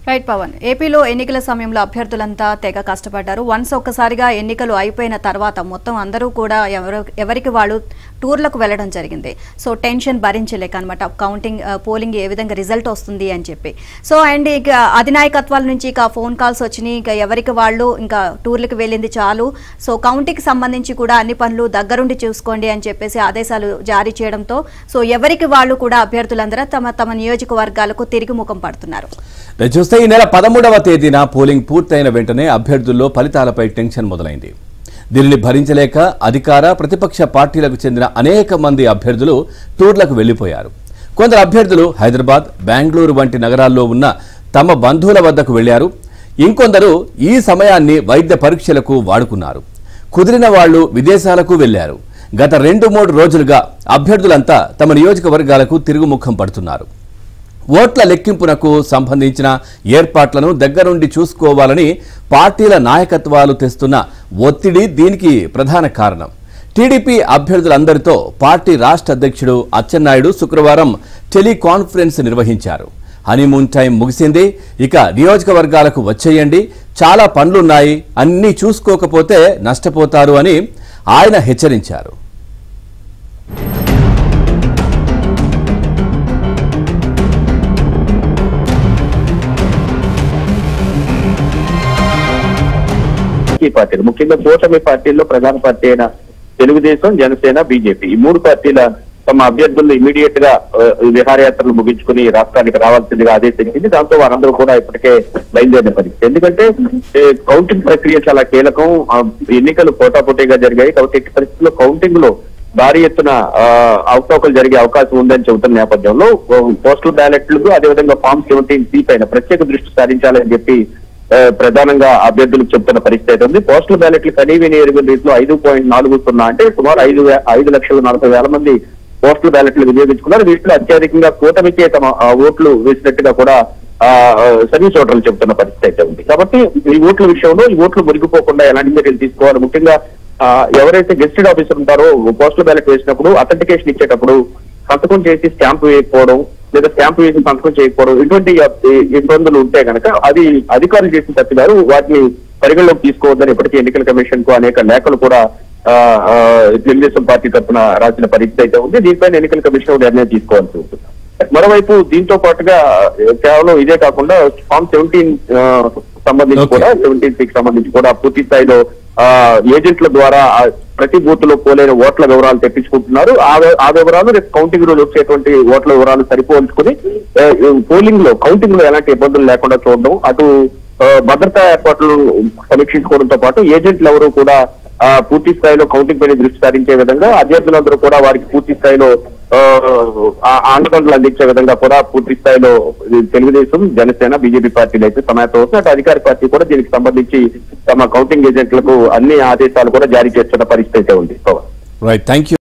Right Pawan, ఏపీలో ఎన్నికల సమయంలో అభ్యర్థులంతా తెగ కష్టపడ్డారు. వన్స్ ఒక్కసారిగా ఎన్నికలు అయిపోయిన తర్వాత మొత్తం అందరూ కూడా ఎవరికి వాళ్ళు టూర్లకు వెళ్లడం జరిగింది. సో టెన్షన్ భరించలేక అనమాట, కౌంటింగ్ పోలింగ్ ఏ విధంగా రిజల్ట్ వస్తుంది అని చెప్పి. సో అండ్ ఇక అధినాయకత్వాల నుంచి ఇక ఫోన్ కాల్స్ వచ్చినాయి, ఇక ఎవరికి వాళ్ళు ఇంకా టూర్లకు వెళ్ళింది చాలు, సో కౌంటింగ్కి సంబంధించి కూడా అన్ని పనులు దగ్గరుండి చూసుకోండి అని చెప్పేసి ఆదేశాలు జారీ చేయడంతో సో ఎవరికి వాళ్ళు కూడా అభ్యర్థులందరూ తమ తమ నియోజకవర్గాలకు తిరిగి ముఖం పడుతున్నారు. చూస్తే ఈ నెల 13వ తేదీన పోలింగ్ పూర్తయిన వెంటనే అభ్యర్థుల్లో ఫలితాలపై టెన్షన్ మొదలైంది. దీనిని భరించలేక అధికార ప్రతిపక్ష పార్టీలకు చెందిన అనేక మంది అభ్యర్థులు టూర్లకు వెళ్లిపోయారు. కొందరు అభ్యర్థులు హైదరాబాద్, బెంగళూరు వంటి నగరాల్లో ఉన్న తమ బంధువుల వద్దకు వెళ్లారు. ఇంకొందరు ఈ సమయాన్ని వైద్య పరీక్షలకు వాడుకున్నారు. కుదిరిన వాళ్లు విదేశాలకు వెళ్లారు. గత 2-3 రోజులుగా అభ్యర్థులంతా తమ నియోజకవర్గాలకు తిరుగుముఖం పడుతున్నారు. ఓట్ల లెక్కింపునకు సంబంధించిన ఏర్పాట్లను దగ్గరుండి చూసుకోవాలని పార్టీల నాయకత్వాలు తెస్తున్న ఒత్తిడి దీనికి ప్రధాన కారణం. టీడీపీ అభ్యర్థులందరితో పార్టీ రాష్ట్ర అధ్యక్షుడు అచ్చెన్నాయుడు శుక్రవారం టెలికాన్ఫరెన్స్ నిర్వహించారు. హనీమూన్ టైం ముగిసింది, ఇక నియోజకవర్గాలకు వచ్చేయండి, చాలా పనులున్నాయి, అన్నీ చూసుకోకపోతే నష్టపోతారు అని ఆయన హెచ్చరించారు. పార్టీలు ముఖ్యంగా కూటమి పార్టీల్లో ప్రధాన పార్టీ అయిన తెలుగుదేశం, జనసేన, బీజేపీ ఈ 3 పార్టీల తమ అభ్యర్థులను ఇమీడియట్ గా విహారయాత్రలు ముగించుకుని రాష్ట్రానికి రావాల్సిందిగా ఆదేశించింది. దాంతో వారందరూ కూడా ఇప్పటికే బయలుదేరిన పరిస్థితి. ఎందుకంటే కౌంటింగ్ ప్రక్రియ చాలా కీలకం. ఎన్నికలు పోటాపోటీగా జరిగాయి కాబట్టి ఇట్టి పరిస్థితుల్లో కౌంటింగ్ లో భారీ ఎత్తున అవకతవకలు జరిగే అవకాశం ఉందని చెబుతున్న నేపథ్యంలో పోస్టల్ బ్యాలెట్లకు అదేవిధంగా ఫామ్ 17C పైన ప్రత్యేక దృష్టి సారించాలని చెప్పి ప్రధానంగా అభ్యర్థులకు చెప్తున్న పరిస్థితి ఉంది. పోస్టల్ బ్యాలెట్లు కనీవిని ఎరుగని రీతిలో 5.40 అంటే సుమారు 5,40,000 మంది పోస్టల్ బ్యాలెట్లు వినియోగించుకున్నారు. వీటిలో అత్యధికంగా కూటమికే తమ ఓట్లు వేసినట్టుగా కూడా సర్వీస్ ఓటర్లు చెబుతున్న పరిస్థితి అయితే ఉంది. కాబట్టి ఈ ఓట్ల విషయంలో ఈ ఓట్లు మురిగిపోకుండా ఎలాంటి చర్యలు తీసుకోవాలి, ముఖ్యంగా ఎవరైతే గెస్టెడ్ ఆఫీసర్ ఉంటారో పోస్టల్ బ్యాలెట్ వేసినప్పుడు అథెంటికేషన్ ఇచ్చేటప్పుడు సంతకం చేసి స్టాంప్ వేయకపోవడం లేదా స్టాంప్ వేసి సంతకం చేయకపోవడం ఇటువంటి ఇబ్బందులు ఉంటే కనుక అది అధికారులు చేసిన తప్పిదారు, వాటిని పరిగణలోకి తీసుకోవద్దని ఇప్పటికీ ఎన్నికల కమిషన్ కు అనేక లేఖలు కూడా తెలుగుదేశం పార్టీ తరఫున రాసిన పరిస్థితి అయితే ఉంది. దీనిపైన ఎన్నికల కమిషన్ నిర్ణయం తీసుకోవాల్సి ఉంటుంది. మరోవైపు దీంతో పాటుగా కేవలం ఇదే కాకుండా ఫామ్ 17 సంబంధించి కూడా 17C సంబంధించి కూడా పూర్తి స్థాయిలో ఏజెంట్ల ద్వారా ప్రతి బూత్ లో పోలైన ఓట్ల వివరాలు తెప్పించుకుంటున్నారు. ఆ వివరాలు రేపు కౌంటింగ్ రోజు వచ్చేటువంటి ఓట్ల వివరాలు సరిపోల్చుకుని కౌంటింగ్ లో ఎలాంటి ఇబ్బందులు లేకుండా చూడడం, అటు భద్రతా ఏర్పాట్లు సమీక్షించుకోవడంతో పాటు ఏజెంట్లు ఎవరు కూడా పూర్తి స్థాయిలో కౌంటింగ్ పైన దృష్టి సారించే విధంగా అభ్యర్థులందరూ కూడా వారికి పూర్తి స్థాయిలో ఆందోళనలు అందించే విధంగా కూడా పూర్తి స్థాయిలో తెలుగుదేశం, జనసేన, బీజేపీ పార్టీలు అయితే సమాయత్తం అవుతుంది. అటు అధికార పార్టీ కూడా దీనికి సంబంధించి తమ కౌంటింగ్ ఏజెంట్లకు అన్ని ఆదేశాలు కూడా జారీ చేస్తున్న పరిస్థితి అయితే ఉంది. Right, thank you.